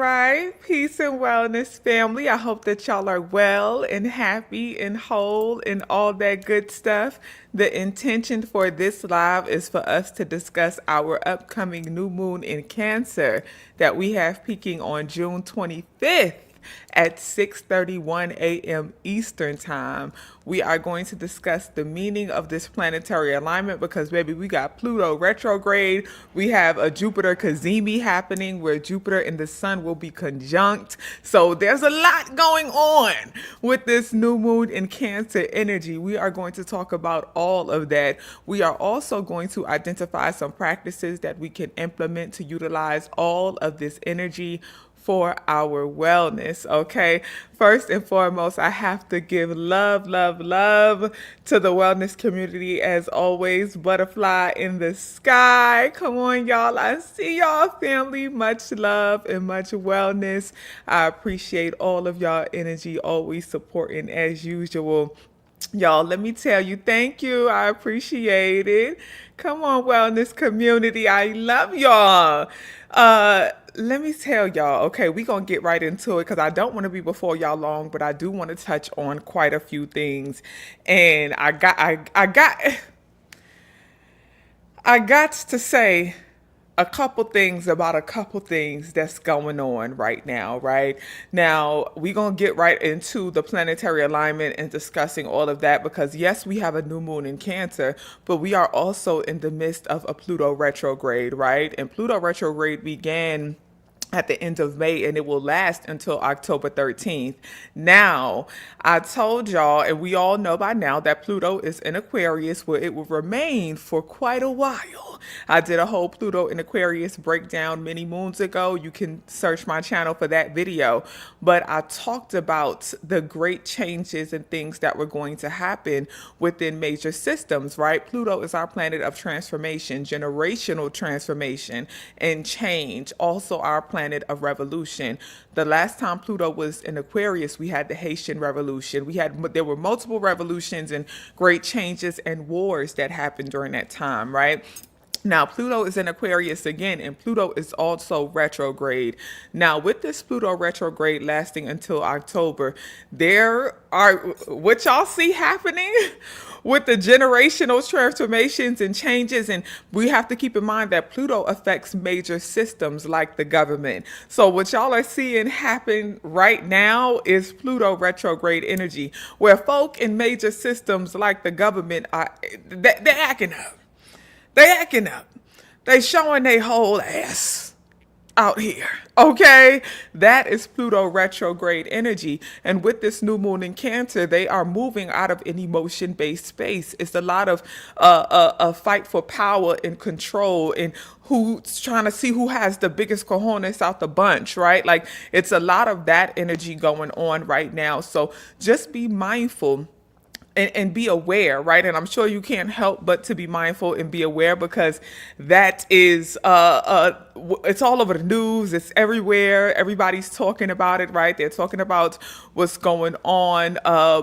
right. Peace and wellness, family. I hope that y'all are well and happy and whole and all that good stuff. The intention for this live is for us to discuss our upcoming new moon in Cancer that we have peaking on June 25th at 6:31 a.m. Eastern Time. We are going to discuss the meaning of this planetary alignment because, baby, we got Pluto retrograde. We have a Jupiter Cazimi happening where Jupiter and the Sun will be conjunct. So there's a lot going on with this new moon in Cancer energy. We are going to talk about all of that. We are also going to identify some practices that we can implement to utilize all of this energy for our wellness, okay? First and foremost, I have to give love, love, love to the wellness community as always. Butterfly in the sky. Come on, y'all. I see y'all, family. Much love and much wellness. I appreciate all of y'all energy, always supporting as usual. Y'all, let me tell you, thank you. I appreciate it. Come on, wellness community. I love y'all. Let me tell y'all, okay, we gonna get right into it because I don't want to be before y'all long, but I do want to touch on quite a few things. And I got to say a couple things about a couple things that's going on right now, right? Now, we're going to get right into the planetary alignment and discussing all of that because, yes, we have a new moon in Cancer, but we are also in the midst of a Pluto retrograde, right? And Pluto retrograde began at the end of May and it will last until October 13th. Now, I told y'all, and we all know by now that Pluto is in Aquarius where it will remain for quite a while. I did a whole Pluto in Aquarius breakdown many moons ago. You can search my channel for that video. But I talked about the great changes and things that were going to happen within major systems, right? Pluto is our planet of transformation, generational transformation and change. Also our planet of revolution. The last time Pluto was in Aquarius, we had the Haitian Revolution. There were multiple revolutions and great changes and wars that happened during that time, right? Now, Pluto is in Aquarius again, and Pluto is also retrograde. Now, with this Pluto retrograde lasting until October, what y'all see happening with the generational transformations and changes, and we have to keep in mind that Pluto affects major systems like the government. So what y'all are seeing happen right now is Pluto retrograde energy, where folk in major systems like the government they're acting up. They acting up. They showing their whole ass out here. Okay? That is Pluto retrograde energy. And with this new moon in Cancer, they are moving out of an emotion-based space. It's a lot of a fight for power and control and who's trying to see who has the biggest cojones out the bunch, right? Like it's a lot of that energy going on right now. So just be mindful and be aware, right? And I'm sure you can't help but to be mindful and be aware because that is, it's all over the news. It's everywhere. Everybody's talking about it, right? They're talking about what's going on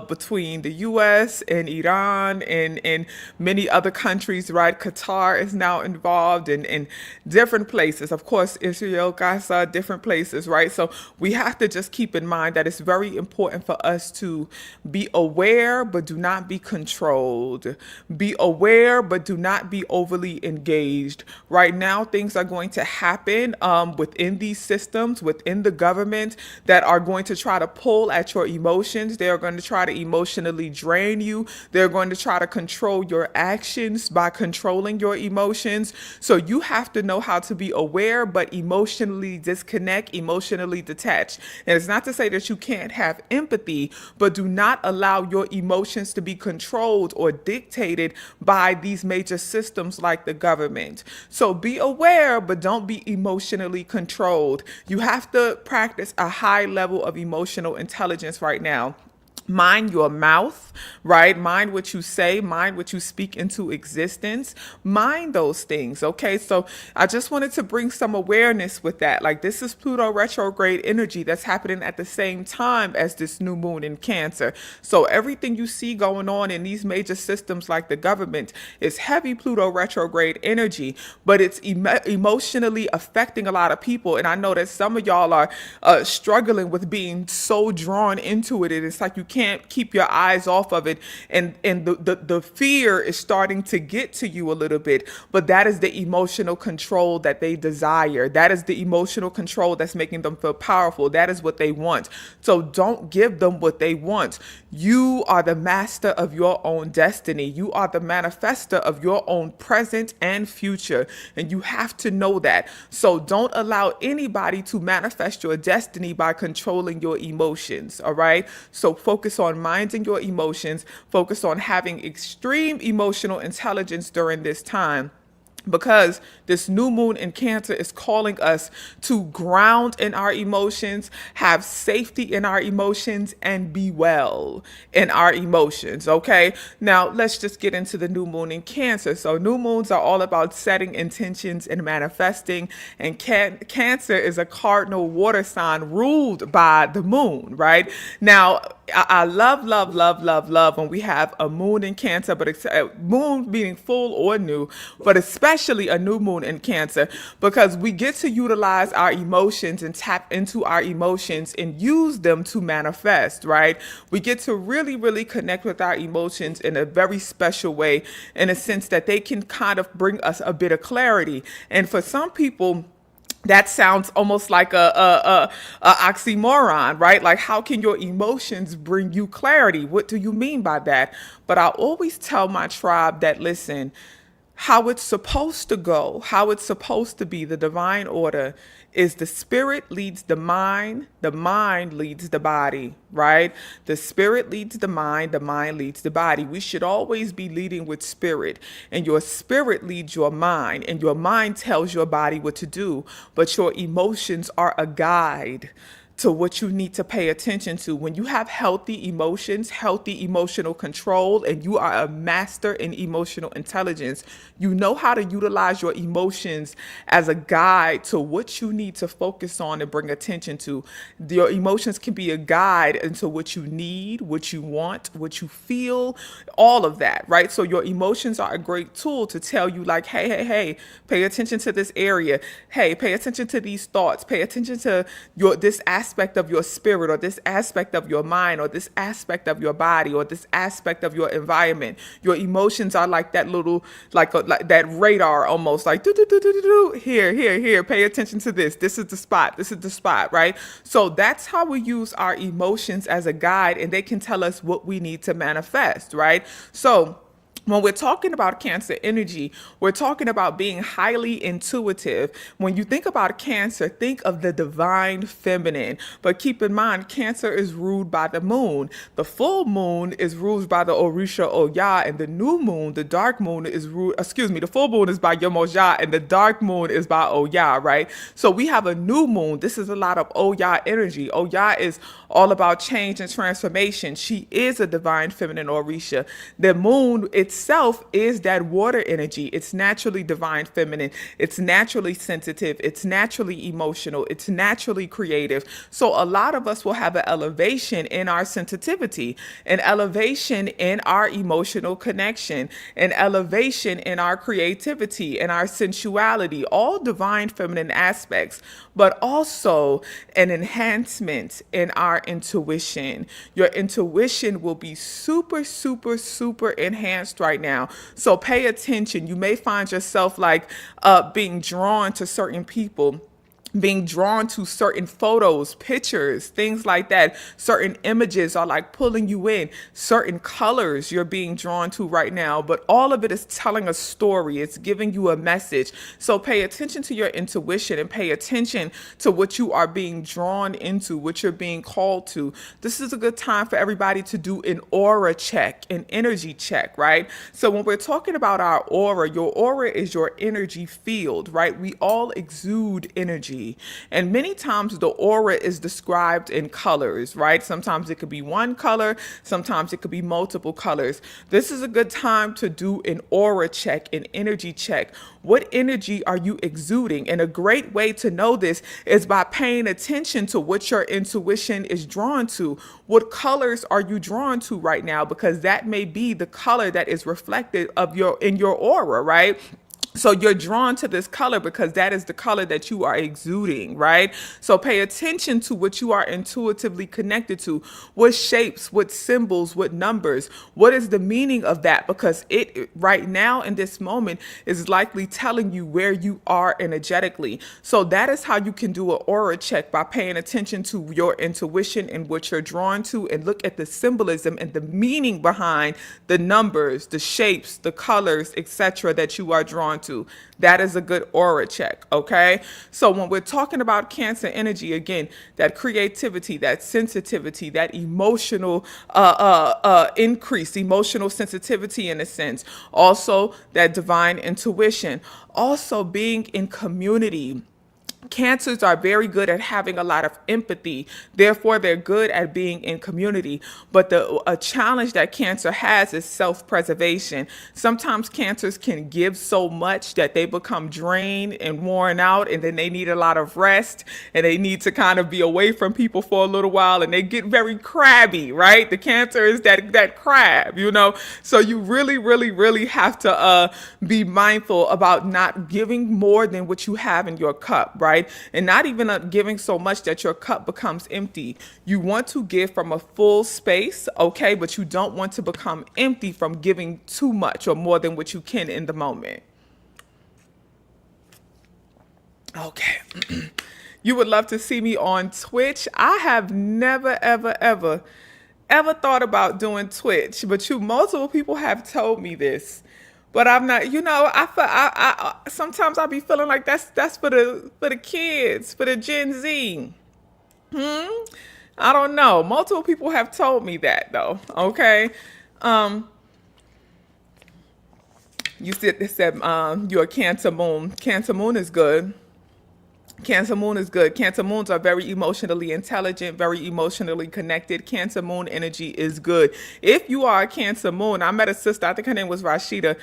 between the U.S. and Iran and many other countries, right? Qatar is now involved in different places. Of course, Israel, Gaza, different places, right? So we have to just keep in mind that it's very important for us to be aware, but do not be controlled. Be aware, but do not be overly engaged. Right now, things are going to happen within these systems, within the government, that are going to try to pull at your emotions. They are going to try to emotionally drain you. They're going to try to control your actions by controlling your emotions. So you have to know how to be aware, but emotionally disconnect, emotionally detached. And it's not to say that you can't have empathy, but do not allow your emotions to be controlled or dictated by these major systems like the government. So be aware, but don't be emotionally controlled. You have to practice a high level of emotional intelligence right now. Mind your mouth, right? Mind what you say, mind what you speak into existence, mind those things. Okay, so I just wanted to bring some awareness with that. Like, this is Pluto retrograde energy that's happening at the same time as this new moon in Cancer. So everything you see going on in these major systems like the government is heavy Pluto retrograde energy, but it's emotionally affecting a lot of people. And I know that some of y'all are struggling with being so drawn into it, and it's like you can't keep your eyes off of it, and the fear is starting to get to you a little bit. But that is the emotional control that they desire. That is the emotional control that's making them feel powerful. That is what they want. So don't give them what they want. You are the master of your own destiny. You are the manifester of your own present and future, and you have to know that. So don't allow anybody to manifest your destiny by controlling your emotions. All right, so focus on minding your emotions, focus on having extreme emotional intelligence during this time, because this new moon in Cancer is calling us to ground in our emotions, have safety in our emotions, and be well in our emotions. Okay, now let's just get into the new moon in Cancer. So new moons are all about setting intentions and manifesting, and Cancer is a cardinal water sign ruled by the moon. Right now, I love when we have a moon in Cancer, but it's a moon being full or new, but especially a new moon in Cancer, because we get to utilize our emotions and tap into our emotions and use them to manifest, right? We get to really connect with our emotions in a very special way, in a sense that they can kind of bring us a bit of clarity. And for some people, that sounds almost like a oxymoron, right? Like, how can your emotions bring you clarity? What do you mean by that? But I always tell my tribe that, listen, how it's supposed to go, how it's supposed to be, the divine order is the spirit leads the mind leads the body, right? The spirit leads the mind leads the body. We should always be leading with spirit, and your spirit leads your mind, and your mind tells your body what to do, but your emotions are a guide to what you need to pay attention to. When you have healthy emotions, healthy emotional control, and you are a master in emotional intelligence, you know how to utilize your emotions as a guide to what you need to focus on and bring attention to. Your emotions can be a guide into what you need, what you want, what you feel, all of that, right? So your emotions are a great tool to tell you, like, hey, pay attention to this area. Hey, pay attention to these thoughts. Pay attention to this aspect of your spirit, or this aspect of your mind, or this aspect of your body, or this aspect of your environment. Your emotions are like that little, like that radar, almost like do, do, do, do, do, do. Here, pay attention to this. This is the spot, right? So that's how we use our emotions as a guide, and they can tell us what we need to manifest, right? So when we're talking about Cancer energy, we're talking about being highly intuitive. When you think about Cancer, think of the divine feminine. But keep in mind, Cancer is ruled by the moon. The full moon is ruled by the Orisha Oya, and the new moon, the dark moon, is ruled, the full moon is by Yomoja, and the dark moon is by Oya, right? So we have a new moon. This is a lot of Oya energy. Oya is all about change and transformation. She is a divine feminine Orisha. The moon itself is that water energy. It's naturally divine feminine. It's naturally sensitive. It's naturally emotional. It's naturally creative. So a lot of us will have an elevation in our sensitivity, an elevation in our emotional connection, an elevation in our creativity and our sensuality, all divine feminine aspects, but also an enhancement in our intuition. Your intuition will be super enhanced right now. So pay attention. You may find yourself like being drawn to certain people, being drawn to certain photos, pictures, things like that. Certain images are like pulling you in. Certain colors you're being drawn to right now, but all of it is telling a story. It's giving you a message. So pay attention to your intuition and pay attention to what you are being drawn into, what you're being called to. This is a good time for everybody to do an aura check, an energy check, right? So when we're talking about our aura, your aura is your energy field, right? We all exude energy. energy. And many times the aura is described in colors, right? Sometimes it could be one color, sometimes it could be multiple colors. This is a good time to do an aura check, an energy check. What energy are you exuding? And a great way to know this is by paying attention to what your intuition is drawn to. What colors are you drawn to right now? Because that may be the color that is reflected of in your aura, right? So you're drawn to this color because that is the color that you are exuding, right? So pay attention to what you are intuitively connected to. What shapes, what symbols, what numbers, what is the meaning of that? Because it right now in this moment is likely telling you where you are energetically. So that is how you can do an aura check, by paying attention to your intuition and what you're drawn to, and look at the symbolism and the meaning behind the numbers, the shapes, the colors, etc. that you are drawn to. That is a good aura check, okay? So when we're talking about Cancer energy, again, that creativity, that sensitivity, that emotional increase, emotional sensitivity in a sense, also that divine intuition, also being in community. Cancers are very good at having a lot of empathy. Therefore, they're good at being in community. But a challenge that Cancer has is self-preservation. Sometimes Cancers can give so much that they become drained and worn out, and then they need a lot of rest, and they need to kind of be away from people for a little while, and they get very crabby, right? The Cancer is that crab, you know? So you really, really, really have to be mindful about not giving more than what you have in your cup, right? And not even giving so much that your cup becomes empty. You want to give from a full space, okay? But you don't want to become empty from giving too much or more than what you can in the moment. Okay. You would love to see me on Twitch. I have never, ever thought about doing Twitch, but multiple people have told me this. But I'm not, I sometimes I'll be feeling like that's for the kids, for the Gen Z. I don't know. Multiple people have told me that though. Okay. You said you're a Cancer moon. Cancer moon is good. Cancer moon is good. Cancer moons are very emotionally intelligent, very emotionally connected. Cancer moon energy is good. If you are a Cancer moon, I met a sister, I think her name was Rashida,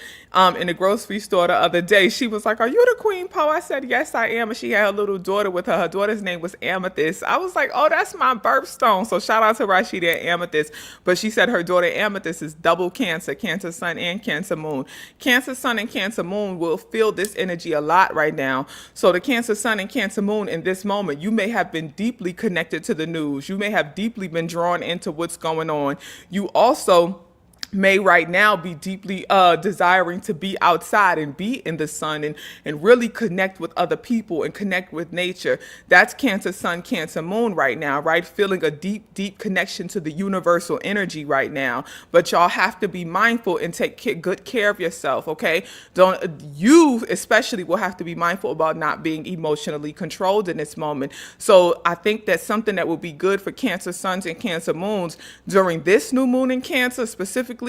in the grocery store the other day. She was like, "Are you the TheQueenPo?" I said, "Yes, I am." And she had a little daughter with her. Her daughter's name was Amethyst. I was like, "Oh, that's my birthstone." So shout out to Rashida and Amethyst. But she said her daughter Amethyst is double Cancer, Cancer sun and Cancer moon. Cancer sun and Cancer moon will feel this energy a lot right now. So the Cancer sun and Cancer moon in this moment, you may have been deeply connected to the news. You may have deeply been drawn into what's going on. You also may right now be deeply desiring to be outside and be in the sun and really connect with other people and connect with nature. That's Cancer sun, Cancer moon right now, right? Feeling a deep connection to the universal energy right now. But y'all have to be mindful and take good care of yourself, okay? You especially will have to be mindful about not being emotionally controlled in this moment. So I think that's something that will be good for Cancer suns and Cancer moons during this new moon in Cancer specifically,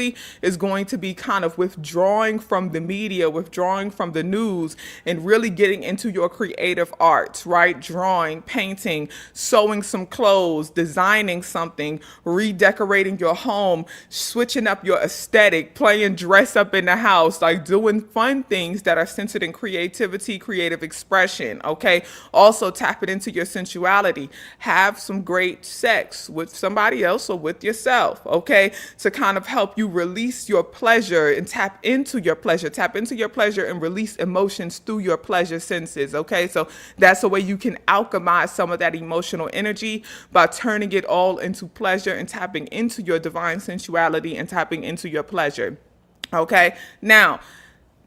is going to be kind of withdrawing from the media, withdrawing from the news, and really getting into your creative arts, right? Drawing, painting, sewing some clothes, designing something, redecorating your home, switching up your aesthetic, playing dress up in the house, like doing fun things that are centered in creativity, creative expression, okay? Also tapping into your sensuality. Have some great sex with somebody else or with yourself, okay? To kind of help you release your pleasure and tap into your pleasure and release emotions through your pleasure senses, okay? So that's a way you can alchemize some of that emotional energy by turning it all into pleasure and tapping into your divine sensuality and tapping into your pleasure, okay? Now,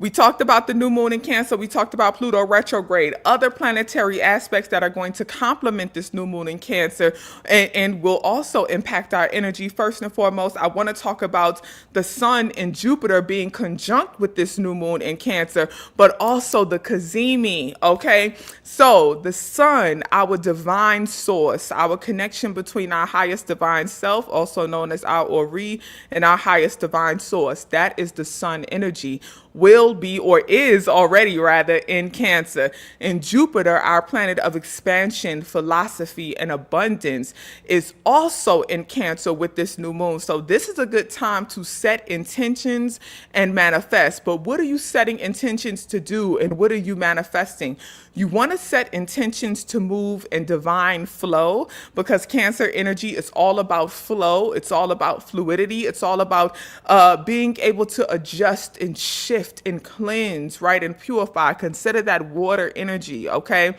we talked about the new moon in Cancer. We talked about Pluto retrograde, other planetary aspects that are going to complement this new moon in Cancer and will also impact our energy. First and foremost, I want to talk about the sun and Jupiter being conjunct with this new moon in Cancer, but also the Cazimi, okay? So the sun, our divine source, our connection between our highest divine self, also known as our Ori, and our highest divine source, that is the sun energy, will will be, or is already rather, in Cancer. And Jupiter, our planet of expansion, philosophy, and abundance, is also in Cancer with this new moon. So this is a good time to set intentions and manifest. But what are you setting intentions to do, and what are you manifesting? You want to set intentions to move in divine flow, because Cancer energy is all about flow. It's all about fluidity. It's all about being able to adjust and shift and cleanse, right, and purify. Consider that water energy, okay?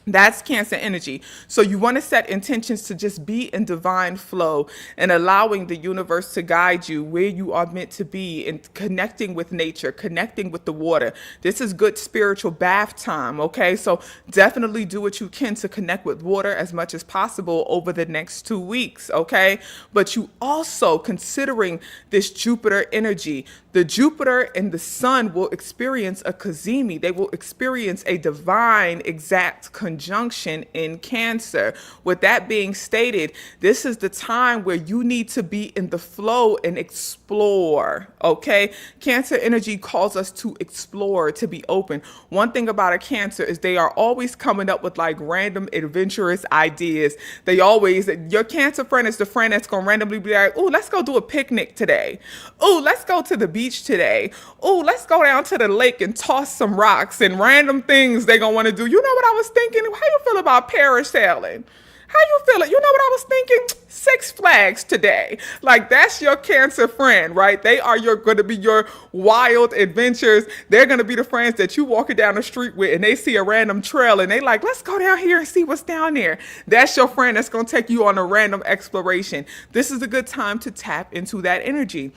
That's Cancer energy. So you want to set intentions to just be in divine flow and allowing the universe to guide you where you are meant to be, and connecting with nature, connecting with the water. This is good spiritual bath time, okay? So definitely do what you can to connect with water as much as possible over the next 2 weeks, okay? But you also, considering this Jupiter energy, the Jupiter and the Sun will experience a Cazimi. They will experience a divine exact conjunction in Cancer. With that being stated, this is the time where you need to be in the flow and explore, okay? Cancer energy calls us to explore, to be open. One thing about a Cancer is they are always coming up with like random adventurous ideas. Your Cancer friend is the friend that's going to randomly be like, oh, let's go do a picnic today. Oh, let's go to the beach today. Oh, let's go down to the lake and toss some rocks, and random things they're going to want to do. You know what I was thinking? How you feel about parasailing? How you feeling? You know what I was thinking? Six Flags today. Like, that's your Cancer friend, right? They are going to be your wild adventures. They're going to be the friends that you walking down the street with, and they see a random trail and they like, let's go down here and see what's down there. That's your friend that's going to take you on a random exploration. This is a good time to tap into that energy.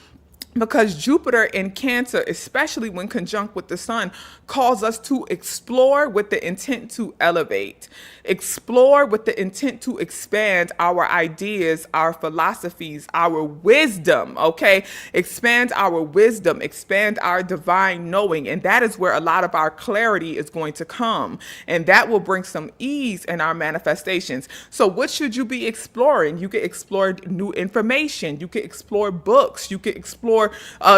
Because Jupiter in Cancer, especially when conjunct with the Sun, calls us to explore with the intent to elevate. Explore with the intent to expand our ideas, our philosophies, our wisdom, okay? Expand our wisdom, expand our divine knowing. And that is where a lot of our clarity is going to come. And that will bring some ease in our manifestations. So what should you be exploring? You can explore new information. You can explore books. You can explore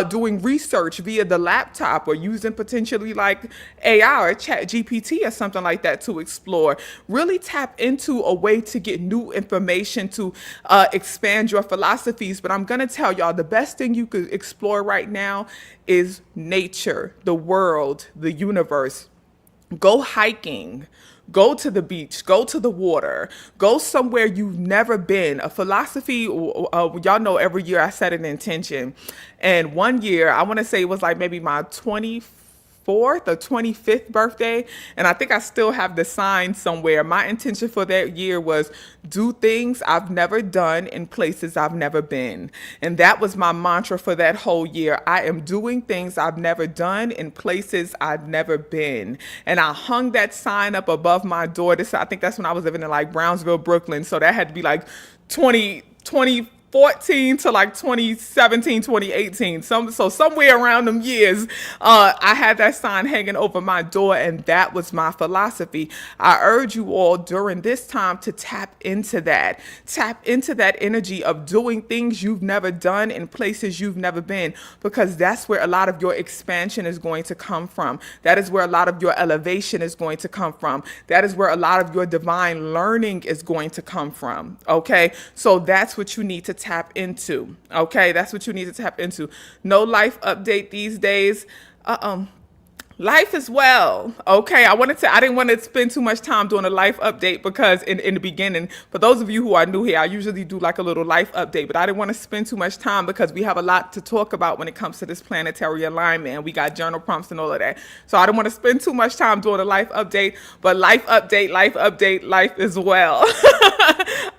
doing research via the laptop, or using potentially like AI or Chat GPT or something like that to explore. Really tap into a way to get new information to expand your philosophies. But I'm going to tell y'all, the best thing you could explore right now is nature, the world, the universe. Go hiking. Go to the beach, go to the water, go somewhere you've never been. A philosophy, y'all know every year I set an intention. And one year, I want to say it was like maybe my 24th or 25th birthday. And I think I still have the sign somewhere. My intention for that year was do things I've never done in places I've never been. And that was my mantra for that whole year. I am doing things I've never done in places I've never been. And I hung that sign up above my door. I think that's when I was living in like Brownsville, Brooklyn. So that had to be like 2014 to like 2017, 2018. So somewhere around them years, I had that sign hanging over my door, and that was my philosophy. I urge you all during this time to tap into that. Tap into that energy of doing things you've never done in places you've never been, because that's where a lot of your expansion is going to come from. That is where a lot of your elevation is going to come from. That is where a lot of your divine learning is going to come from. Okay? So that's what you need to tap into. Okay, that's what you need to tap into. No life update these days. Life is well. Okay, I didn't want to spend too much time doing a life update, because in the beginning, for those of you who are new here, I usually do like a little life update, but I didn't want to spend too much time because we have a lot to talk about when it comes to this planetary alignment, and we got journal prompts and all of that. So I didn't want to spend too much time doing a life update, but life update, life is well.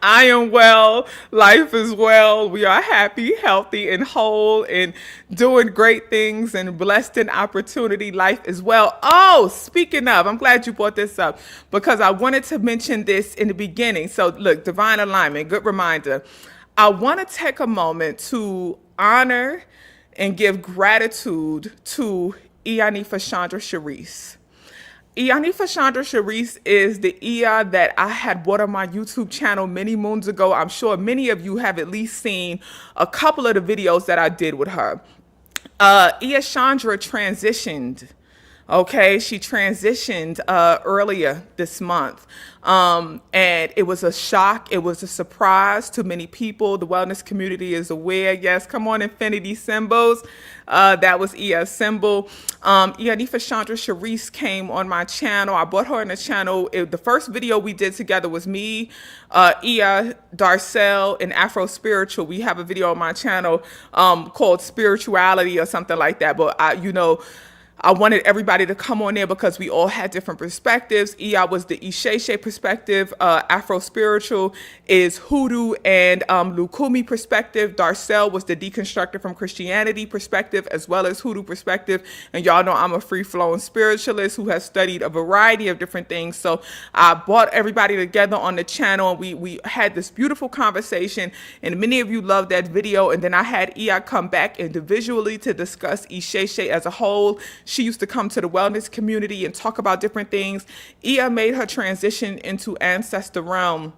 I am well. Life is well. We are happy, healthy, and whole, and doing great things, and blessed in opportunity. Life is well. Oh, speaking of, I'm glad you brought this up, because I wanted to mention this in the beginning. So look, divine alignment, good reminder. I want to take a moment to honor and give gratitude to Iyanifa Shondra Cheris. Iyanifa Shondra Cheris is the Iya that I had brought on my YouTube channel many moons ago. I'm sure many of you have at least seen a couple of the videos that I did with her. Shondra transitioned. Okay, she transitioned earlier this month. And it was a shock. It was a surprise to many people. The wellness community is aware. Yes, come on, Infinity Symbols. That was Ia's symbol. Iyanifa Shondra Cheris came on my channel. I brought her on the channel. The first video we did together was me, Iya, Darcel, and Afro Spiritual. We have a video on my channel called Spirituality or something like that. But I wanted everybody to come on there because we all had different perspectives. Iya was the Isheshe perspective. Afro Spiritual is Hoodoo and Lukumi perspective. Darcel was the deconstructed from Christianity perspective as well as Hoodoo perspective. And y'all know I'm a free-flowing spiritualist who has studied a variety of different things. So I brought everybody together on the channel and we had this beautiful conversation. And many of you loved that video. And then I had Iya come back individually to discuss Isheshe as a whole. She used to come to the wellness community and talk about different things. Iya made her transition into ancestor realm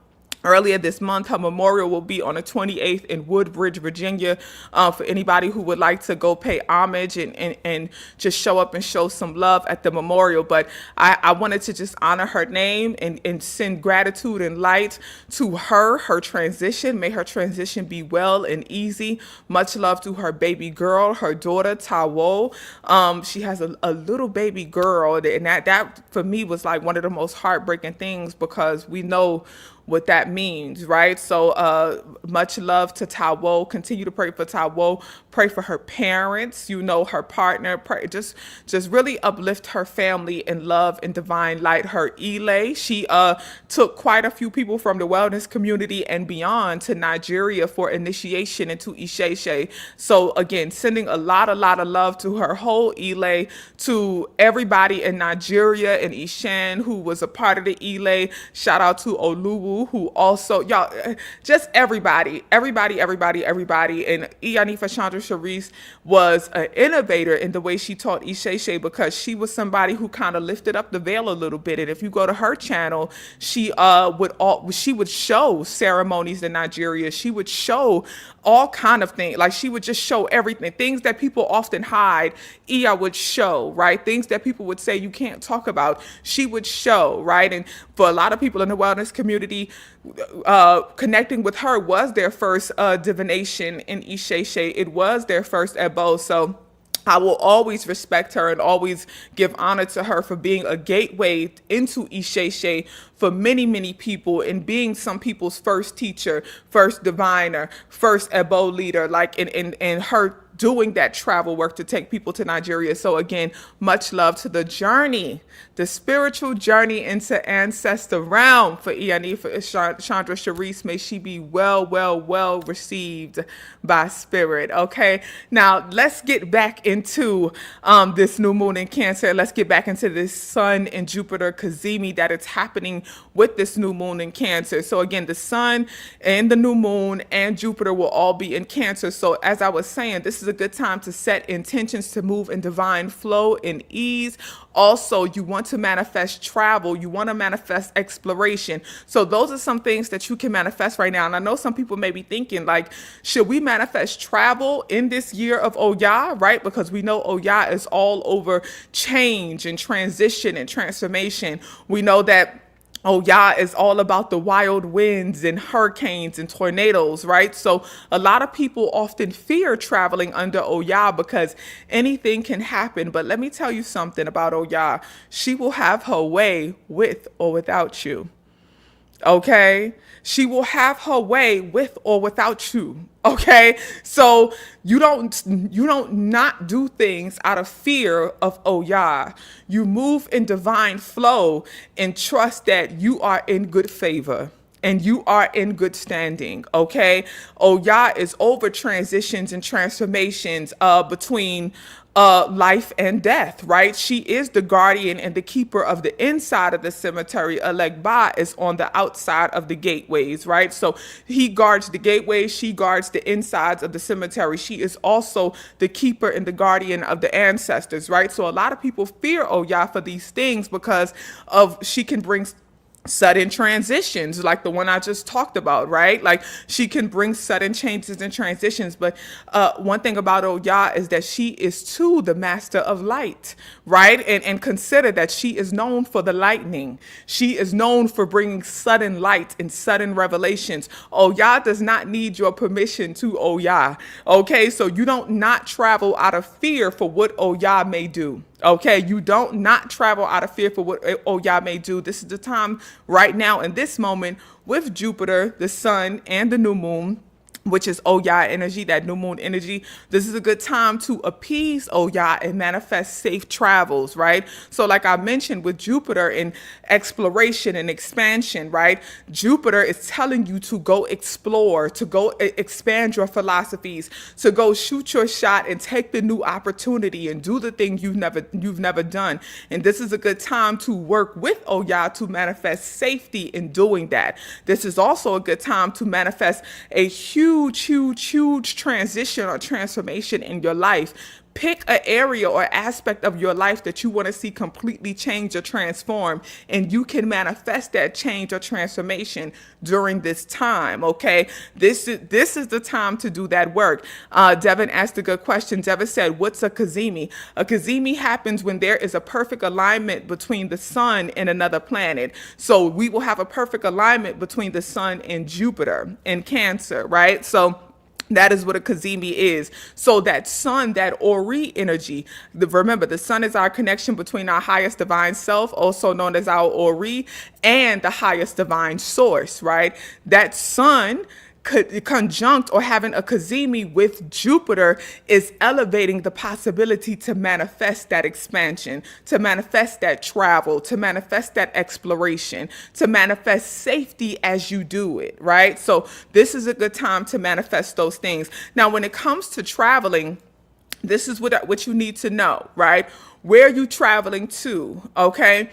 earlier this month. Her memorial will be on the 28th in Woodbridge, Virginia, for anybody who would like to go pay homage and just show up and show some love at the memorial. But I wanted to just honor her name and send gratitude and light to her transition. May her transition be well and easy. Much love to her baby girl, her daughter, Tawo. She has a little baby girl, and that for me was like one of the most heartbreaking things because we know what that means, right? So much love to Tawo. Continue to pray for Tawo. Pray for her parents, her partner. Pray, just really uplift her family in love and divine light. Her Ile, she took quite a few people from the wellness community and beyond to Nigeria for initiation into Isheshe. So again, sending a lot of love to her whole Ile, to everybody in Nigeria and Ishan who was a part of the Ile. Shout out to Oluwu, who also, y'all, just everybody. And Iyanifa Shondra Cheris was an innovator in the way she taught Isheshe because she was somebody who kind of lifted up the veil a little bit. And if you go to her channel, she would show ceremonies in Nigeria. She would show all kind of things. Like she would just show everything. Things that people often hide, Iya would show, right? Things that people would say you can't talk about, she would show, right? And for a lot of people in the wellness community, connecting with her was their first divination in Isheshe. It was their first Ebo. So I will always respect her and always give honor to her for being a gateway into Isheshe for many people and being some people's first teacher, first diviner, first Ebo leader, like in her doing that travel work to take people to Nigeria. So again, much love to the journey, the spiritual journey into ancestor realm for Iyanifa Shondra Cheris. May she be well received by spirit. Okay, now let's get back into this new moon in Cancer. Let's get back into this Sun and Jupiter Cazimi that it's happening with this new moon in Cancer. So again, the Sun and the new moon and Jupiter will all be in Cancer. So as I was saying, this is a good time to set intentions to move in divine flow and ease. Also, you want to manifest travel. You want to manifest exploration. So those are some things that you can manifest right now. And I know some people may be thinking, like, should we manifest travel in this year of Oya, right? Because we know Oya is all over change and transition and transformation. We know that Oya is all about the wild winds and hurricanes and tornadoes, right? So a lot of people often fear traveling under Oya because anything can happen. But let me tell you something about Oya. She will have her way with or without you. Okay? She will have her way with or without you. Okay? So you don't not do things out of fear of Oya. You move in divine flow and trust that you are in good favor and you are in good standing. Okay? Oya is over transitions and transformations between life and death, right? She is the guardian and the keeper of the inside of the cemetery. Alegba is on the outside of the gateways, right? So he guards the gateways, she guards the insides of the cemetery. She is also the keeper and the guardian of the ancestors, right? So a lot of people fear Oya for these things because of she can bring sudden transitions like the one I just talked about, right? Like she can bring sudden changes and transitions. But one thing about Oya is that she is too the master of light, right? And consider that she is known for the lightning. She is known for bringing sudden light and sudden revelations. Oya does not need your permission to Oya. Okay, so you don't not travel out of fear for what Oya may do. Okay, you don't not travel out of fear for what Oya may do. This is the time right now in this moment with Jupiter, the sun, and the new moon, which is Oya energy, that new moon energy. This is a good time to appease Oya and manifest safe travels, right? So like I mentioned with Jupiter in exploration and expansion, right? Jupiter is telling you to go explore, to go expand your philosophies, to go shoot your shot and take the new opportunity and do the thing you've never done. And this is a good time to work with Oya to manifest safety in doing that. This is also a good time to manifest a huge transition or transformation in your life. Pick an area or aspect of your life that you want to see completely change or transform, and you can manifest that change or transformation during this time, okay? This is the time to do that work. Devin asked a good question. Devin said, what's a Cazimi? A Cazimi happens when there is a perfect alignment between the sun and another planet. So we will have a perfect alignment between the sun and Jupiter in Cancer, right? So that is what a Cazimi is. So that sun, that Ori energy, remember the sun is our connection between our highest divine self, also known as our Ori, and the highest divine source, right? That sun conjunct or having a Cazimi with Jupiter is elevating the possibility to manifest that expansion, to manifest that travel, to manifest that exploration, to manifest safety as you do it, right? So this is a good time to manifest those things. Now, when it comes to traveling, this is what you need to know, right? Where are you traveling to, okay?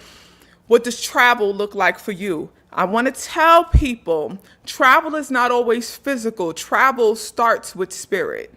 What does travel look like for you? I want to tell people travel is not always physical. Travel starts with spirit.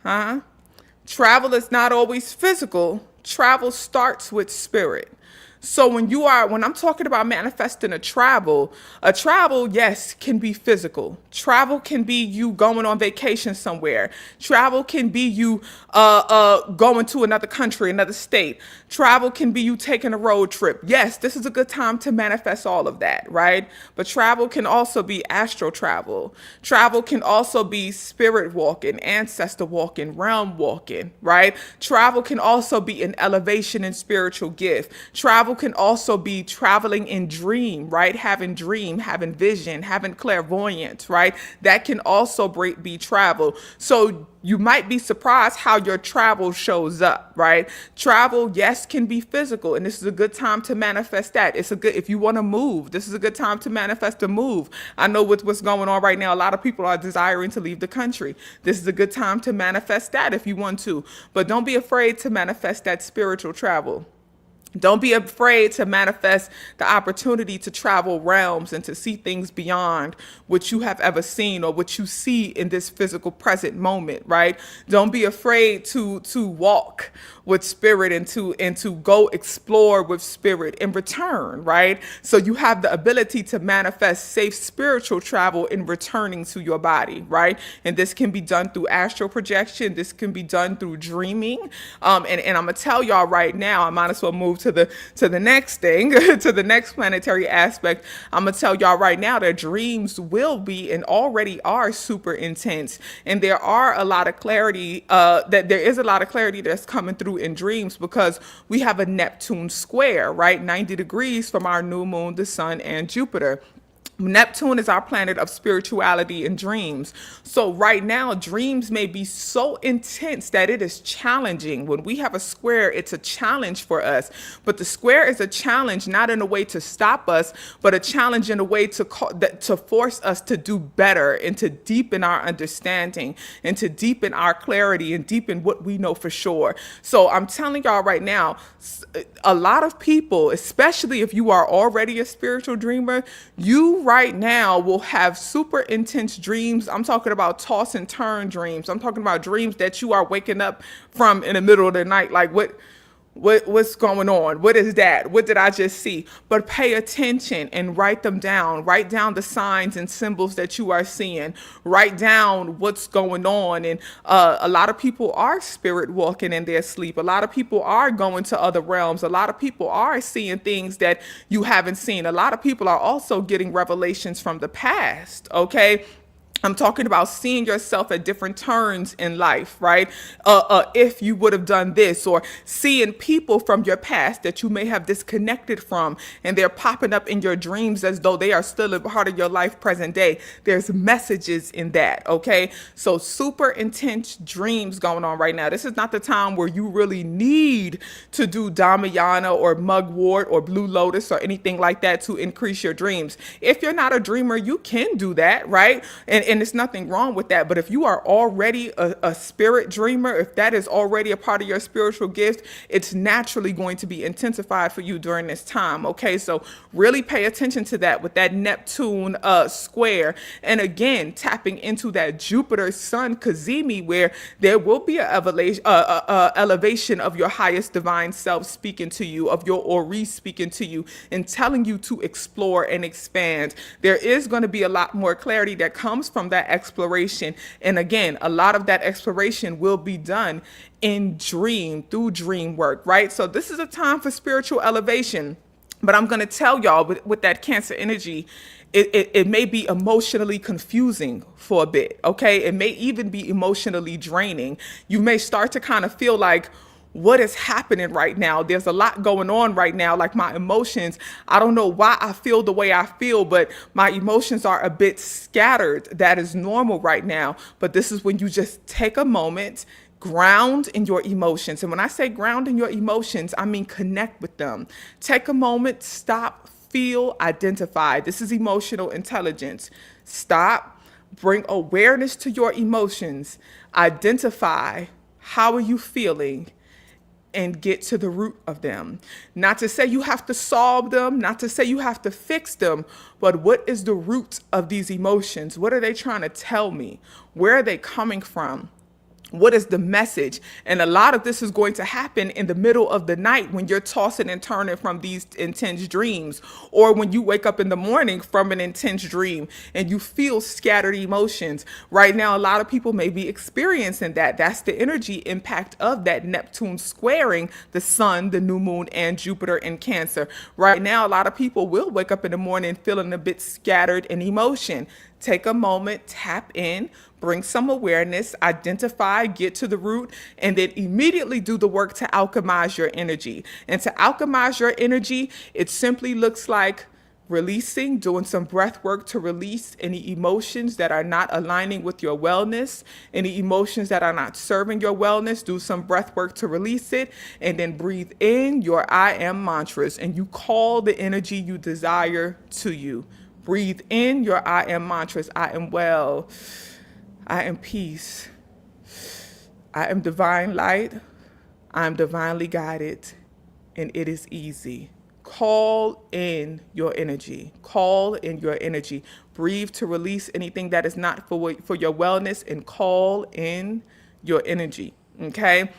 Travel is not always physical. Travel starts with spirit. So when I'm talking about manifesting a travel, yes, can be physical. Travel can be you going on vacation somewhere. Travel can be you going to another country, another state. Travel can be you taking a road trip. Yes, this is a good time to manifest all of that, right? But travel can also be astral travel. Travel can also be spirit walking, ancestor walking, realm walking, right? Travel can also be an elevation and spiritual gift. Travel can also be traveling in dream, right? Having dream, having vision, having clairvoyance, right? That can also be travel. So you might be surprised how your travel shows up, right? Travel, yes, can be physical, and this is a good time to manifest that. If you want to move, this is a good time to manifest a move. I know with what's going on right now, a lot of people are desiring to leave the country. This is a good time to manifest that if you want to, but don't be afraid to manifest that spiritual travel. Don't be afraid to manifest the opportunity to travel realms and to see things beyond what you have ever seen or what you see in this physical present moment, right? Don't be afraid to walk with spirit and to go explore with spirit in return, right? So you have the ability to manifest safe spiritual travel in returning to your body, right? And this can be done through astral projection. This can be done through dreaming. And I'm gonna tell y'all right now, I might as well move to the next thing, to the next planetary aspect. I'm gonna tell y'all right now that dreams will be and already are super intense, and there are a lot of clarity. That there is a lot of clarity that's coming through in dreams because we have a Neptune square, right? 90 degrees from our new moon, the sun, and Jupiter. Neptune is our planet of spirituality and dreams. So right now, dreams may be so intense that it is challenging. When we have a square, it's a challenge for us. But the square is a challenge, not in a way to stop us, but a challenge in a way to force us to do better and to deepen our understanding and to deepen our clarity and deepen what we know for sure. So I'm telling y'all right now, a lot of people, especially if you are already a spiritual dreamer, you right now will have super intense dreams. I'm talking about toss and turn dreams. I'm talking about dreams that you are waking up from in the middle of the night. Like, what's going on? What is that? What did I just see? But pay attention and write them down. Write down the signs and symbols that you are seeing. Write down what's going on. And a lot of people are spirit walking in their sleep. A lot of people are going to other realms. A lot of people are seeing things that you haven't seen. A lot of people are also getting revelations from the past. Okay. I'm talking about seeing yourself at different turns in life, right? If you would have done this, or seeing people from your past that you may have disconnected from, and they're popping up in your dreams as though they are still a part of your life present day. There's messages in that, okay? So super intense dreams going on right now. This is not the time where you really need to do Dhammayana or Mugwort or Blue Lotus or anything like that to increase your dreams. If you're not a dreamer, you can do that, right? And there's nothing wrong with that. But if you are already a spirit dreamer, if that is already a part of your spiritual gift, it's naturally going to be intensified for you during this time. Okay, so really pay attention to that with that Neptune square. And again, tapping into that Jupiter Sun Cazimi, where there will be an elevation of your highest divine self speaking to you, of your Ori speaking to you, and telling you to explore and expand. There is going to be a lot more clarity that comes from that exploration. And again, a lot of that exploration will be done in through dream work, right? So this is a time for spiritual elevation. But I'm going to tell y'all with that Cancer energy, it may be emotionally confusing for a bit, okay? It may even be emotionally draining. You may start to kind of feel like, what is happening right now? There's a lot going on right now. Like my emotions, I don't know why I feel the way I feel, but my emotions are a bit scattered. That is normal right now. But this is when you just take a moment, ground in your emotions. And when I say ground in your emotions, I mean connect with them. Take a moment, stop, feel, identify. This is emotional intelligence. Stop, bring awareness to your emotions, identify how are you feeling, and get to the root of them. Not to say you have to solve them, not to say you have to fix them, but what is the root of these emotions? What are they trying to tell me? Where are they coming from? What is the message? And a lot of this is going to happen in the middle of the night when you're tossing and turning from these intense dreams, or when you wake up in the morning from an intense dream and you feel scattered emotions. Right now, a lot of people may be experiencing that. That's the energy impact of that Neptune squaring the sun, the new moon, and Jupiter in Cancer. Right now, a lot of people will wake up in the morning feeling a bit scattered in emotion. Take a moment, tap in, bring some awareness, identify, get to the root, and then immediately do the work to alchemize your energy. And to alchemize your energy, it simply looks like releasing, doing some breath work to release any emotions that are not aligning with your wellness, any emotions that are not serving your wellness. Do some breath work to release it, and then breathe in your I am mantras, and you call the energy you desire to you. Breathe in your I am mantras. I am well. I am peace. I am divine light. I am divinely guided. And it is easy. Call in your energy. Call in your energy. Breathe to release anything that is not for your wellness, and call in your energy. Okay?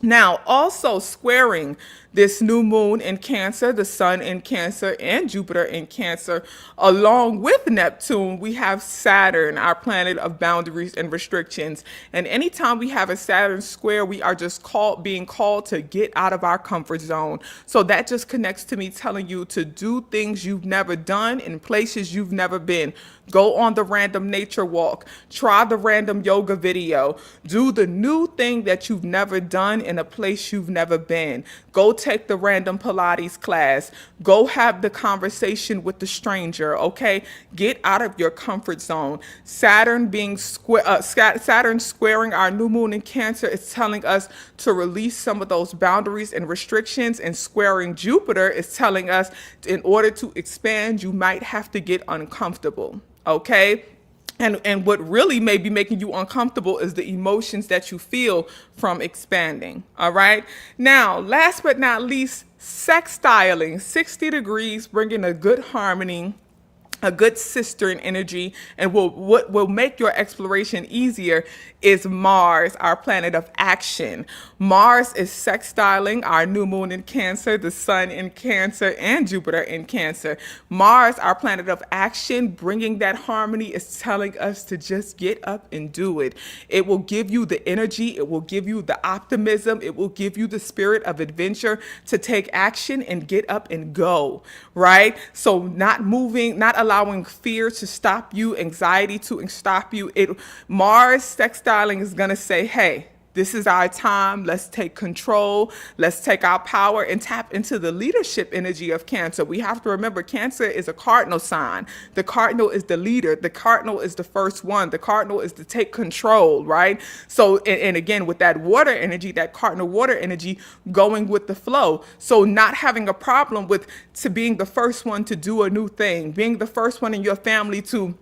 Now, also squaring this new moon in Cancer, the sun in Cancer, and Jupiter in Cancer, along with Neptune, we have Saturn, our planet of boundaries and restrictions. And anytime we have a Saturn square, we are just being called to get out of our comfort zone. So that just connects to me telling you to do things you've never done in places you've never been. Go on the random nature walk, try the random yoga video, do the new thing that you've never done in a place you've never been. Go take the random Pilates class. Go have the conversation with the stranger, okay? Get out of your comfort zone. Saturn squaring our new moon in Cancer is telling us to release some of those boundaries and restrictions, and squaring Jupiter is telling us in order to expand, you might have to get uncomfortable, okay? And what really may be making you uncomfortable is the emotions that you feel from expanding, all right? Now, last but not least, sextiling, 60 degrees, bringing a good harmony a good cistern energy, and what will make your exploration easier is Mars, our planet of action. Mars is sextiling our new moon in Cancer, the sun in Cancer, and Jupiter in Cancer. Mars, our planet of action, bringing that harmony, is telling us to just get up and do it. It will give you the energy, it will give you the optimism, it will give you the spirit of adventure to take action and get up and go, right? So not moving, not allowing fear to stop you, anxiety to stop you. Mars sextiling is going to say, hey, this is our time. Let's take control. Let's take our power and tap into the leadership energy of Cancer. We have to remember Cancer is a cardinal sign. The cardinal is the leader. The cardinal is the first one. The cardinal is to take control, right? So, and again, with that water energy, that cardinal water energy, going with the flow. So not having a problem with to being the first one to do a new thing, being the first one in your family to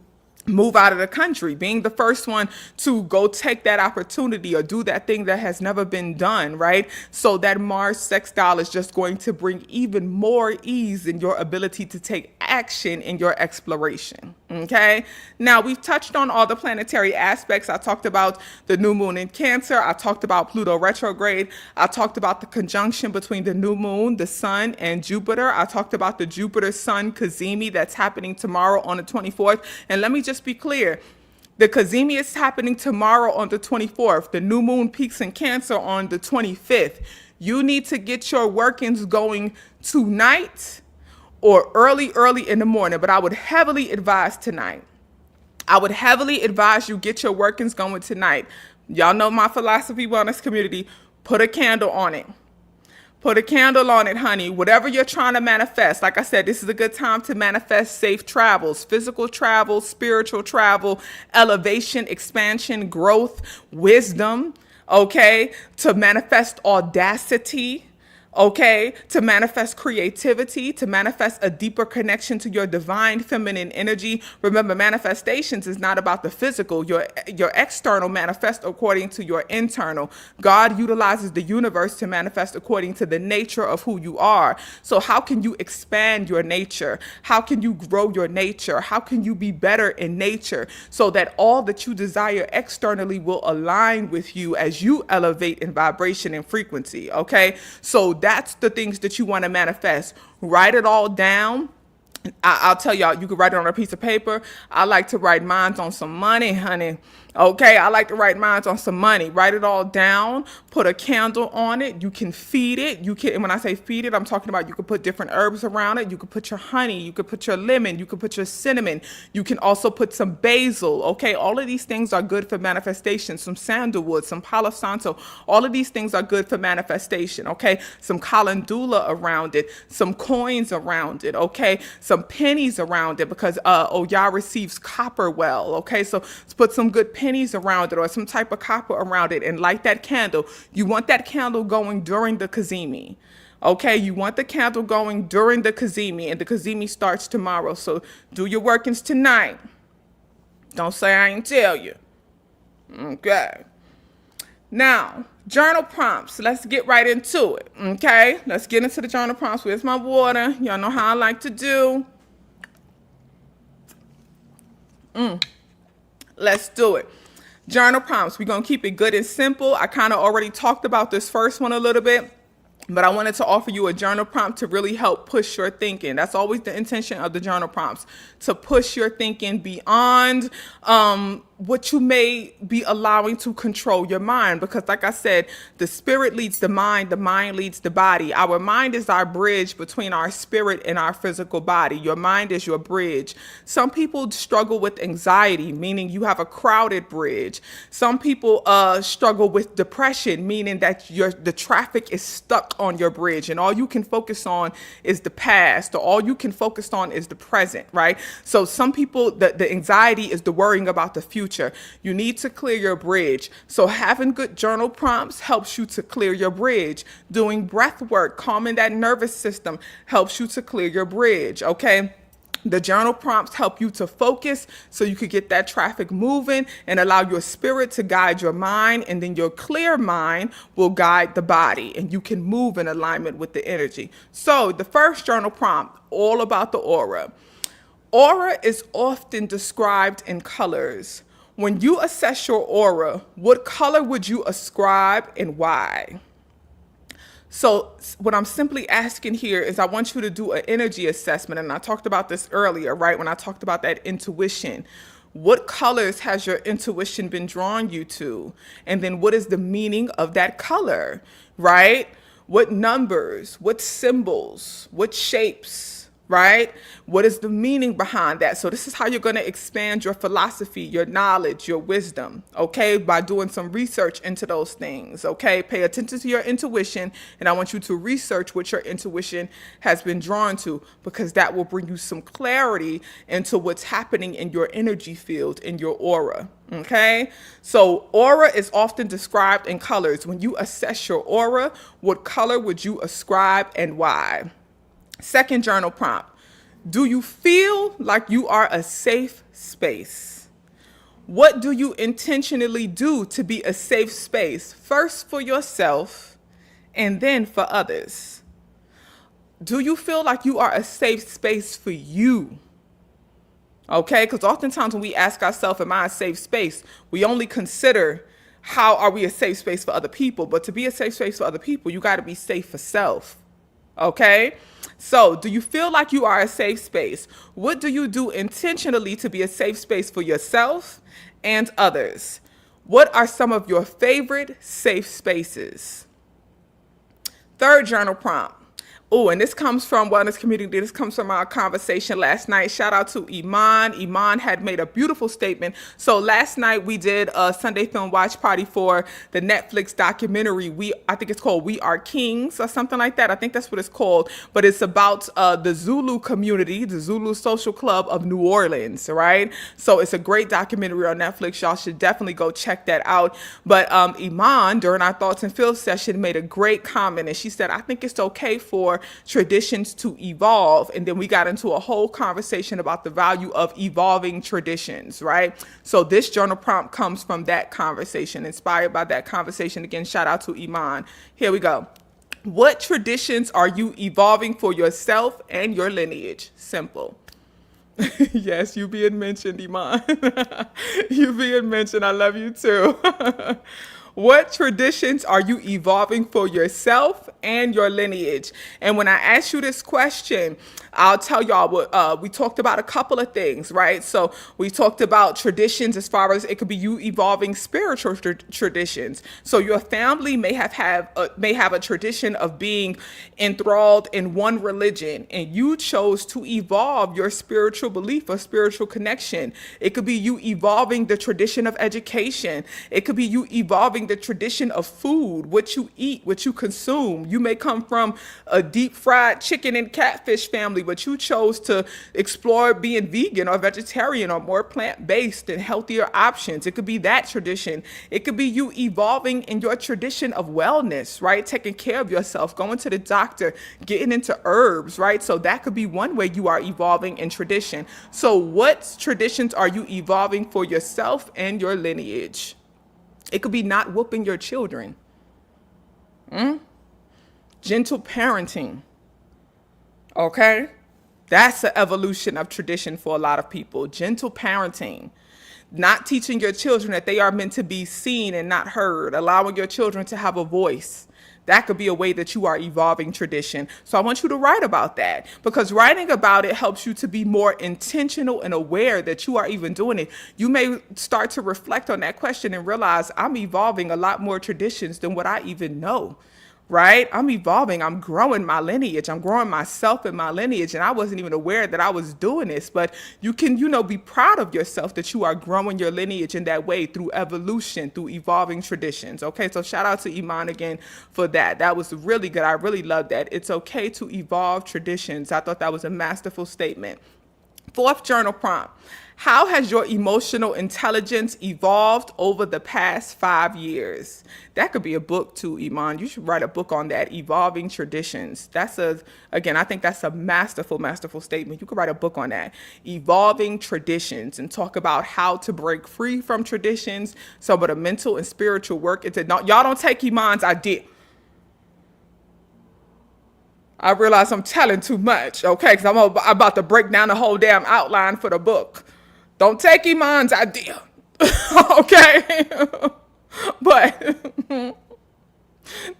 move out of the country, being the first one to go take that opportunity or do that thing that has never been done, right? So that Mars sextile is just going to bring even more ease in your ability to take action in your exploration, okay? Now, we've touched on all the planetary aspects. I talked about the new moon in Cancer. I talked about Pluto retrograde. I talked about the conjunction between the new moon, the sun, and Jupiter. I talked about the Jupiter-Sun Cazimi that's happening tomorrow on the 24th. And let me just be clear. The Cazimi is happening tomorrow on the 24th. The new moon peaks in Cancer on the 25th. You need to get your workings going tonight or early in the morning, but I would heavily advise tonight. I would heavily advise you get your workings going tonight. Y'all know my philosophy wellness community. Put a candle on it. Put a candle on it, honey. Whatever you're trying to manifest. Like I said, this is a good time to manifest safe travels, physical travel, spiritual travel, elevation, expansion, growth, wisdom, okay? To manifest audacity, okay? To manifest creativity, to manifest a deeper connection to your divine feminine energy. Remember, manifestations is not about the physical. Your external manifest according to your internal. God utilizes the universe to manifest according to the nature of who you are. So how can you expand your nature? How can you grow your nature? How can you be better in nature so that all that you desire externally will align with you as you elevate in vibration and frequency, okay? So that's the things that you want to manifest. Write it all down. I'll tell y'all, you can write it on a piece of paper. I like to write mine on some money, honey. Okay, I like to write mine on some money. Write it all down. Put a candle on it. You can feed it. You can, and when I say feed it, I'm talking about you can put different herbs around it. You can put your honey. You can put your lemon. You can put your cinnamon. You can also put some basil. Okay, all of these things are good for manifestation. Some sandalwood, some palo santo. All of these things are good for manifestation. Okay, some calendula around it. Some coins around it. Okay, some pennies around it because Oya receives copper well. Okay, so let's put some good pennies around it or some type of copper around it and light that candle. You want that candle going during the Cazimi. Okay, you want the candle going during the Cazimi, and the Cazimi starts tomorrow. So do your workings tonight. Don't say I ain't tell you. Okay. Now, journal prompts. Let's get right into it. Okay, let's get into the journal prompts. Where's my water? Y'all know how I like to do. Let's do it. Journal prompts. We're going to keep it good and simple. I kind of already talked about this first one a little bit, but I wanted to offer you a journal prompt to really help push your thinking. That's always the intention of the journal prompts, to push your thinking beyond what you may be allowing to control your mind. Because like I said, the spirit leads the mind leads the body. Our mind is our bridge between our spirit and our physical body. Your mind is your bridge. Some people struggle with anxiety, meaning you have a crowded bridge. Some people struggle with depression, meaning that the traffic is stuck on your bridge and all you can focus on is the past, or all you can focus on is the present, right? So some people, the anxiety is the worrying about the future. You need to clear your bridge. So having good journal prompts helps you to clear your bridge. Doing breath work, calming that nervous system helps you to clear your bridge, okay? The journal prompts help you to focus so you could get that traffic moving and allow your spirit to guide your mind, and then your clear mind will guide the body and you can move in alignment with the energy. So the first journal prompt, all about the aura. Aura is often described in colors. When you assess your aura, what color would you ascribe and why? So what I'm simply asking here is I want you to do an energy assessment. And I talked about this earlier, right? When I talked about that intuition. What colors has your intuition been drawing you to? And then what is the meaning of that color, right? What numbers, what symbols, what shapes, right? What is the meaning behind that? So this is how you're going to expand your philosophy, your knowledge, your wisdom, okay? By doing some research into those things, okay? Pay attention to your intuition, and I want you to research what your intuition has been drawn to, because that will bring you some clarity into what's happening in your energy field, in your aura. Okay, so aura is often described in colors. When you assess your aura, what color would you ascribe and why? Second journal prompt. Do you feel like you are a safe space? What do you intentionally do to be a safe space? First for yourself and then for others. Do you feel like you are a safe space for you? Okay, because oftentimes when we ask ourselves, am I a safe space? We only consider how are we a safe space for other people. But to be a safe space for other people, you got to be safe for self. Okay, so do you feel like you are a safe space? What do you do intentionally to be a safe space for yourself and others? What are some of your favorite safe spaces? Third journal prompt. Oh, and this comes from Wellness Community. This comes from our conversation last night. Shout out to Iman. Iman had made a beautiful statement. So last night we did a Sunday film watch party for the Netflix documentary. I think it's called We Are Kings or something like that. I think that's what it's called. But it's about the Zulu community, the Zulu Social Club of New Orleans, right? So it's a great documentary on Netflix. Y'all should definitely go check that out. But Iman, during our Thoughts and Feels session, made a great comment. And she said, I think it's okay for traditions to evolve. And then we got into a whole conversation about the value of evolving traditions, right? So this journal prompt comes from that conversation, inspired by that conversation. Again, shout out to Iman. Here we go. What traditions are you evolving for yourself and your lineage? Simple. Yes, you being mentioned, Iman. You being mentioned. I love you too. What traditions are you evolving for yourself and your lineage? And when I ask you this question, I'll tell y'all what we talked about a couple of things, right? So we talked about traditions as far as it could be you evolving spiritual traditions. So your family may have a tradition of being enthralled in one religion, and you chose to evolve your spiritual belief or spiritual connection. It could be you evolving the tradition of education. It could be you evolving the tradition of food, what you eat, what you consume. You may come from a deep fried chicken and catfish family, but you chose to explore being vegan or vegetarian or more plant-based and healthier options. It could be that tradition. It could be you evolving in your tradition of wellness, right? Taking care of yourself, going to the doctor, getting into herbs, right? So that could be one way you are evolving in tradition. So what traditions are you evolving for yourself and your lineage? It could be not whooping your children. Gentle parenting. Okay? That's an evolution of tradition for a lot of people. Gentle parenting. Not teaching your children that they are meant to be seen and not heard. Allowing your children to have a voice. That could be a way that you are evolving tradition. So I want you to write about that, because writing about it helps you to be more intentional and aware that you are even doing it. You may start to reflect on that question and realize I'm evolving a lot more traditions than what I even know. Right? I'm evolving. I'm growing my lineage. I'm growing myself and my lineage. And I wasn't even aware that I was doing this. But you can, be proud of yourself that you are growing your lineage in that way through evolution, through evolving traditions. Okay, so shout out to Iman again for that. That was really good. I really love that. It's okay to evolve traditions. I thought that was a masterful statement. Fourth journal prompt. How has your emotional intelligence evolved over the past 5 years? That could be a book too, Iman. You should write a book on that, evolving traditions. Again, I think that's a masterful, masterful statement. You could write a book on that, evolving traditions, and talk about how to break free from traditions, some of the mental and spiritual work. Y'all don't take Iman's idea. I realize I'm telling too much, okay? Because I'm about to break down the whole damn outline for the book. Don't take Iman's idea, okay? But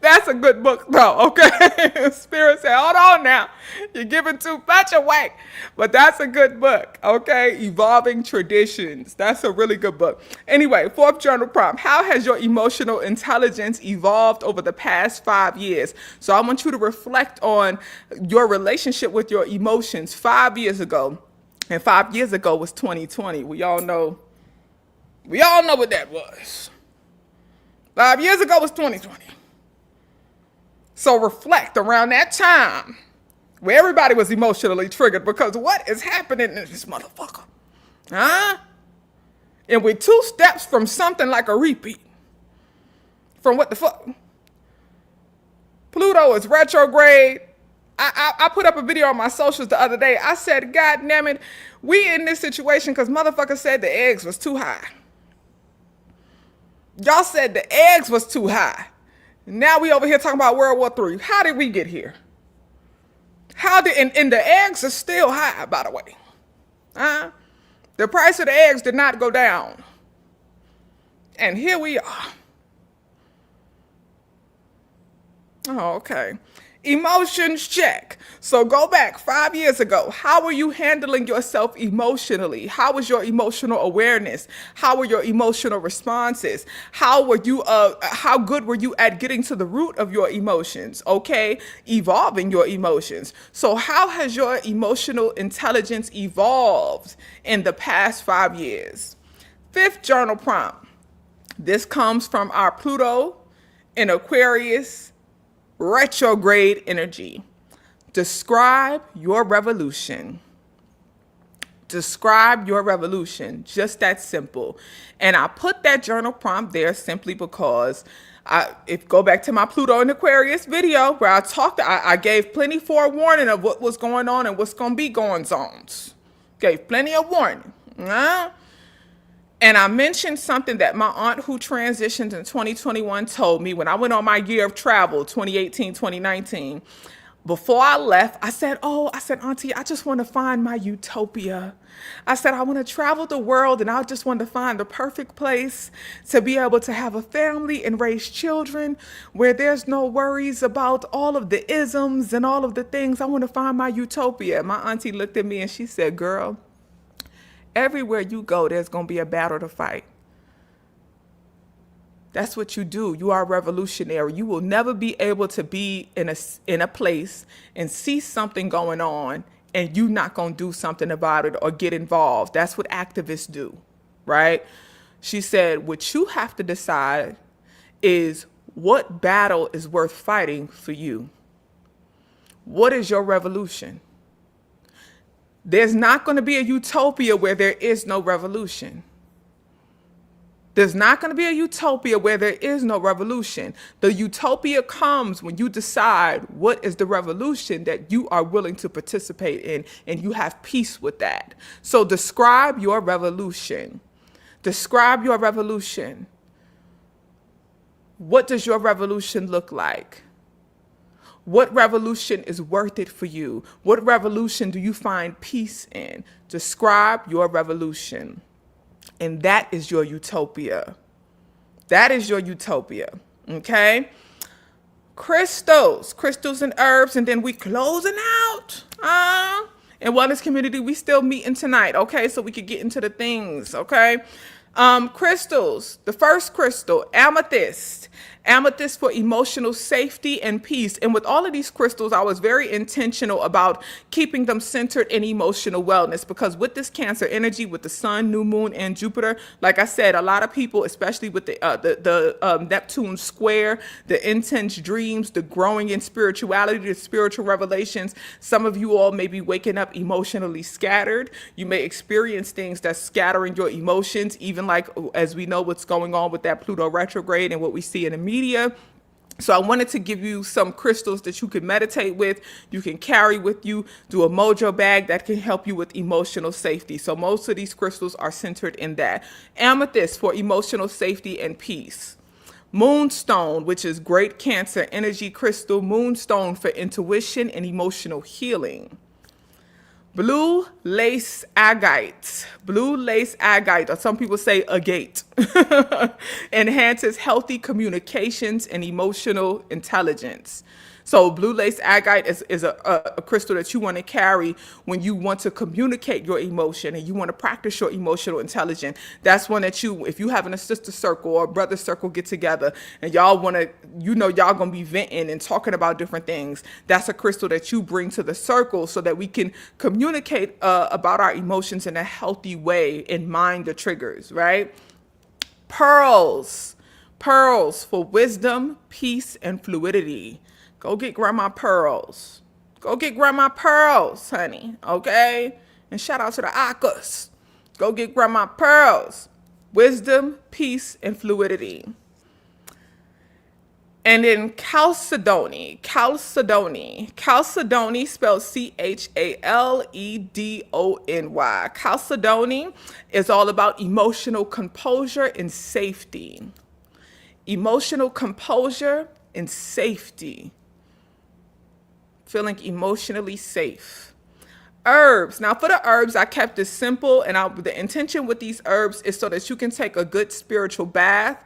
that's a good book, though, okay? Spirit said, hold on now. You're giving too much away. But that's a good book, okay? Evolving Traditions. That's a really good book. Anyway, fourth journal prompt. How has your emotional intelligence evolved over the past 5 years? So I want you to reflect on your relationship with your emotions 5 years ago. And 5 years ago was 2020. We all know what that was. 5 years ago was 2020. So reflect around that time where everybody was emotionally triggered, because what is happening in this motherfucker? Huh? And we're 2 steps from something like a repeat. From what the fuck? Pluto is retrograde. I put up a video on my socials the other day. I said, God damn it, we in this situation because motherfucker said the eggs was too high. Y'all said the eggs was too high. Now we over here talking about World War III. How did we get here? And the eggs are still high, by the way. The price of the eggs did not go down. And here we are. Oh, okay. Emotions check. So go back 5 years ago. How were you handling yourself emotionally? How was your emotional awareness? How were your emotional responses? How good were you at getting to the root of your emotions? Okay, evolving your emotions. So how has your emotional intelligence evolved in the past 5 years? Fifth journal prompt. This comes from our Pluto in Aquarius retrograde energy. Describe your revolution. Describe your revolution. Just that simple. And I put that journal prompt there simply because go back to my Pluto and Aquarius video where I gave plenty forewarning of what was going on and what's going to be going on. Gave plenty of warning. And I mentioned something that my aunt who transitioned in 2021 told me when I went on my year of travel, 2018, 2019. Before I left, I said, Auntie, I just want to find my utopia. I said, I want to travel the world and I just want to find the perfect place to be able to have a family and raise children where there's no worries about all of the isms and all of the things. I want to find my utopia. My auntie looked at me and she said, girl, everywhere you go, there's going to be a battle to fight. That's what you do. You are revolutionary. You will never be able to be in a place and see something going on and you not going to do something about it or get involved. That's what activists do, right? She said, what you have to decide is what battle is worth fighting for you. What is your revolution? There's not going to be a utopia where there is no revolution. There's not going to be a utopia where there is no revolution. The utopia comes when you decide what is the revolution that you are willing to participate in, and you have peace with that. So describe your revolution. Describe your revolution. What does your revolution look like? What revolution is worth it for you? What revolution do you find peace in? Describe your revolution. And that is your utopia. That is your utopia. Okay? Crystals and herbs, and then we closing out. In Wellness Community, we still meeting tonight, okay? So we could get into the things, okay? Crystals. The first crystal, amethyst. Amethyst for emotional safety and peace. And with all of these crystals, I was very intentional about keeping them centered in emotional wellness, because with this Cancer energy, with the sun, new moon, and Jupiter, like I said, a lot of people, especially with the Neptune square, the intense dreams, the growing in spirituality, the spiritual revelations, some of you all may be waking up emotionally scattered. You may experience things that's scattering your emotions, even like as we know what's going on with that Pluto retrograde and what we see in the media. So I wanted to give you some crystals that you can meditate with, you can carry with you, do a mojo bag that can help you with emotional safety. So most of these crystals are centered in that. Amethyst for emotional safety and peace. Moonstone, which is great Cancer energy crystal. Moonstone for intuition and emotional healing. Blue lace agate. Blue lace agate, or some people say agate, enhances healthy communications and emotional intelligence. So blue lace agate is a crystal that you want to carry when you want to communicate your emotion and you want to practice your emotional intelligence. That's one that you, if you having a sister circle or a brother circle get together and y'all want to, y'all going to be venting and talking about different things. That's a crystal that you bring to the circle so that we can communicate about our emotions in a healthy way and mind the triggers, right? Pearls. Pearls for wisdom, peace, and fluidity. Go get grandma pearls. Go get grandma pearls, honey, okay? And shout out to the Akas. Go get grandma pearls. Wisdom, peace, and fluidity. And then chalcedony. Chalcedony. Chalcedony spelled Chalcedony. Chalcedony is all about emotional composure and safety. Emotional composure and safety. Feeling emotionally safe. Herbs. Now for the herbs, I kept it simple, and the intention with these herbs is so that you can take a good spiritual bath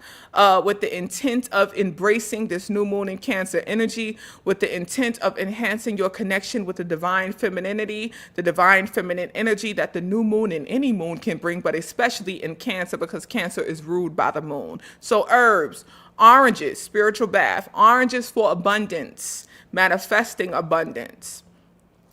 with the intent of embracing this new moon in Cancer energy, with the intent of enhancing your connection with the divine femininity, the divine feminine energy that the new moon and any moon can bring, but especially in Cancer because Cancer is ruled by the moon. So herbs, oranges, spiritual bath, oranges for abundance, manifesting abundance.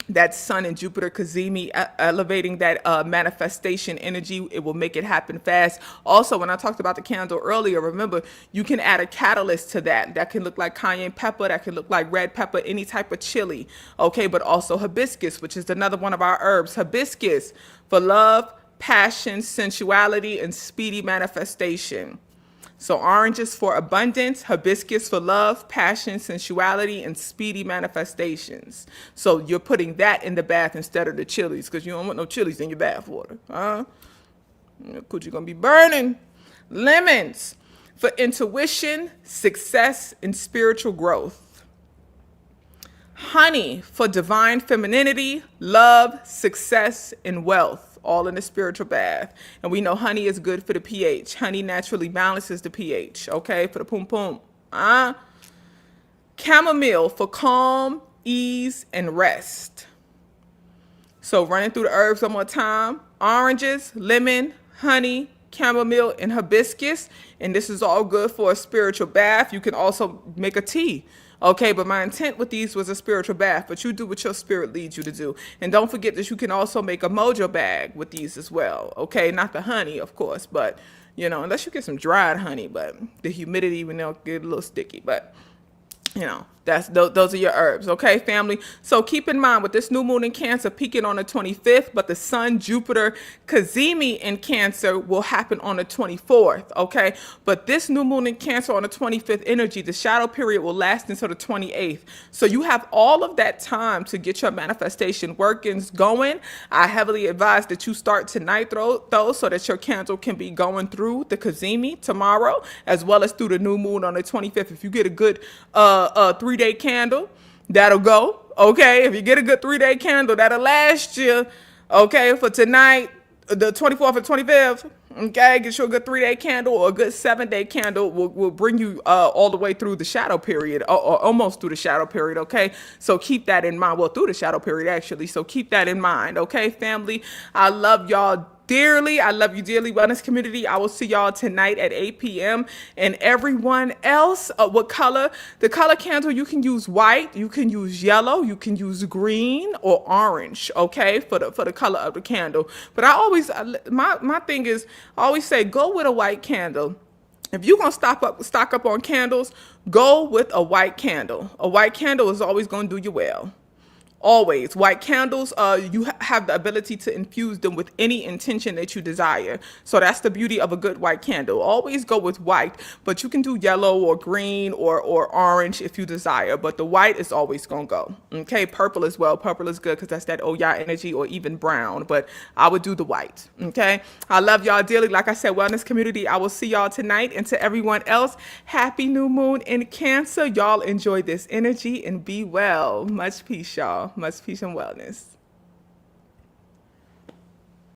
That Sun and Jupiter Cazimi elevating that manifestation energy, it will make it happen fast. Also, when I talked about the candle earlier, remember, you can add a catalyst to that. That can look like cayenne pepper, that can look like red pepper, any type of chili, okay? But also hibiscus, which is another one of our herbs. Hibiscus for love, passion, sensuality, and speedy manifestation. So oranges for abundance, hibiscus for love, passion, sensuality, and speedy manifestations. So you're putting that in the bath instead of the chilies because you don't want no chilies in your bath water. Your coochie gonna be burning. Lemons for intuition, success, and spiritual growth. Honey for divine femininity, love, success, and wealth. All in the spiritual bath. And we know honey is good for the pH. Honey naturally balances the pH, okay, for the pum pum. Chamomile for calm, ease, and rest. So running through the herbs one more time. Oranges, lemon, honey, chamomile, and hibiscus. And this is all good for a spiritual bath. You can also make a tea. Okay, but my intent with these was a spiritual bath, but you do what your spirit leads you to do. And don't forget that you can also make a mojo bag with these as well. Okay, not the honey, of course, but, unless you get some dried honey, but the humidity, get a little sticky, but, those are your herbs, okay, family? So keep in mind with this new moon in Cancer peaking on the 25th, but the Sun, Jupiter, Cazimi in Cancer will happen on the 24th, okay? But this new moon in Cancer on the 25th energy, the shadow period will last until the 28th. So you have all of that time to get your manifestation workings going. I heavily advise that you start tonight, though, so that your candle can be going through the Cazimi tomorrow, as well as through the new moon on the 25th. If you get a good 3-day candle, that'll go. Okay, if you get a good 3-day candle, that'll last you. Okay, for tonight, the 24th and 25th. Okay, get you a good 3-day candle or a good 7-day candle will bring you all the way through the shadow period or almost through the shadow period. Okay, so keep that in mind. Well, through the shadow period actually. So keep that in mind. Okay, family. I love y'all dearly. I love you dearly, wellness community. I will see y'all tonight at 8 p.m. And everyone else, what color? The color candle, you can use white, you can use yellow, you can use green or orange, okay, for the color of the candle. But I always, my thing is, I always say, go with a white candle. If you're going to stock up on candles, go with a white candle. A white candle is always going to do you well. Always. White candles, you have the ability to infuse them with any intention that you desire. So that's the beauty of a good white candle. Always go with white, but you can do yellow or green or orange if you desire. But the white is always going to go. Okay, purple as well. Purple is good because that's that Oya energy, or even brown. But I would do the white. Okay, I love y'all dearly. Like I said, wellness community, I will see y'all tonight. And to everyone else, happy new moon in Cancer. Y'all enjoy this energy and be well. Much peace, y'all. Much peace and wellness.